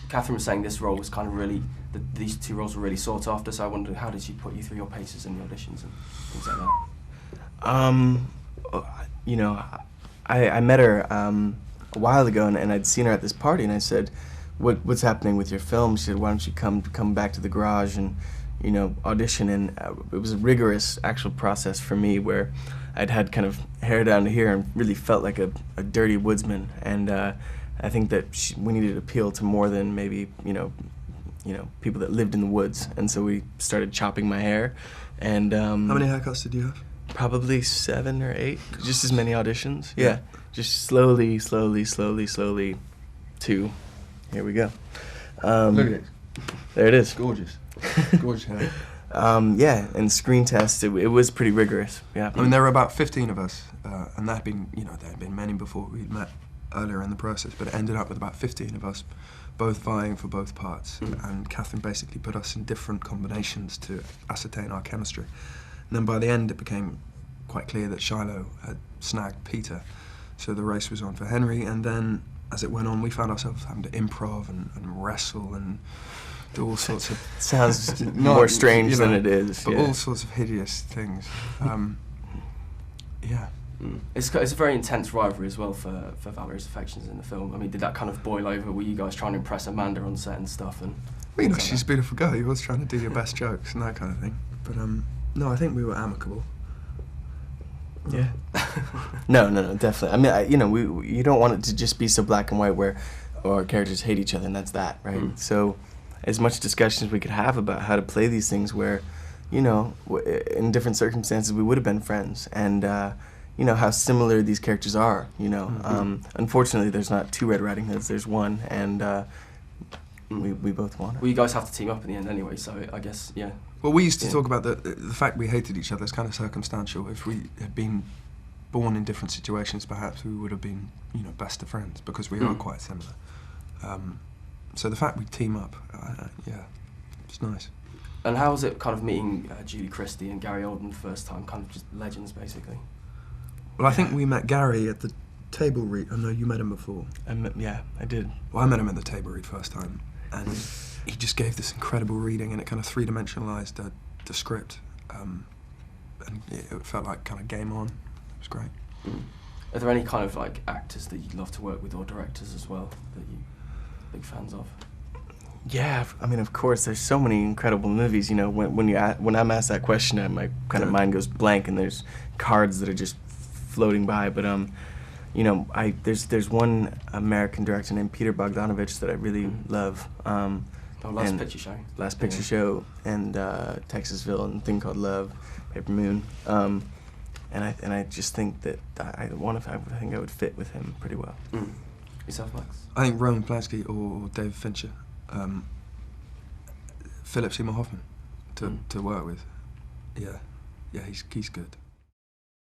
Catherine was saying this role was kind of really, these two roles were really sought after, so I wondered how did she put you through your paces and the auditions and things like that? You know, I met her a while ago, and I'd seen her at this party, and I said, what's happening with your film? She said, why don't you come back to the garage and, you know, audition? And it was a rigorous actual process for me where I'd had kind of hair down to here and really felt like a dirty woodsman. And I think that we needed to appeal to more than maybe, you know, people that lived in the woods. And so we started chopping my hair. And how many haircuts did you have? Probably 7 or 8, just as many auditions. Yeah, just slowly, to, here we go. Look at it. There it is. Gorgeous. Gorgeous hair. Yeah, and screen test, it was pretty rigorous, yeah. I mean, there were about 15 of us, and there had been many before we'd met earlier in the process, but it ended up with about 15 of us, both vying for both parts. And Catherine basically put us in different combinations to ascertain our chemistry. And then by the end, it became quite clear that Shiloh had snagged Peter, so the race was on for Henry. And then, as it went on, we found ourselves having to improv and wrestle and do all sorts of... Sounds more strange than it is. But all sorts of hideous things. Yeah. It's a very intense rivalry as well for Valerie's affections in the film. I mean, did that kind of boil over? Were you guys trying to impress Amanda on set and stuff? And well, you know, she's a beautiful girl. You always trying to do your best jokes and that kind of thing. But no, I think we were amicable. Yeah. No, definitely. I mean, you know, you don't want it to just be so black and white where our characters hate each other and that's that, right? So, as much discussion as we could have about how to play these things where, you know, in different circumstances we would have been friends, and you know, how similar these characters are, you know. Unfortunately, there's not 2 Red Riding Hoods, there's 1, and we both want it. Well, you guys have to team up in the end anyway, so I guess, yeah. Well, we used to talk about the fact we hated each other is kind of circumstantial. If we had been born in different situations, perhaps we would have been, you know, best of friends, because we are quite similar. So the fact we team up, yeah, it's nice. And how was it kind of meeting Julie Christie and Gary Oldman the first time, kind of just legends, basically? Well, I think we met Gary at the table read. Oh no, you met him before. Yeah, I did. Well, I met him at the table read first time, and he just gave this incredible reading, and it kind of three-dimensionalized the script, and it felt like kind of game on. It was great. Are there any kind of like actors that you'd love to work with, or directors as well, that you big fans of? Yeah, I mean, of course, there's so many incredible movies. You know, when I'm asked that question, my kind of mind goes blank, and there's cards that are just floating by. But you know, there's one American director named Peter Bogdanovich that I really love. Last Picture Show. Last Picture Show, and Texasville, and Thing Called Love, Paper Moon. And I just think that I think I would fit with him pretty well. Yourself, Max? I think Roman Polanski or David Fincher. Philip Seymour Hoffman to work with. Yeah, he's good.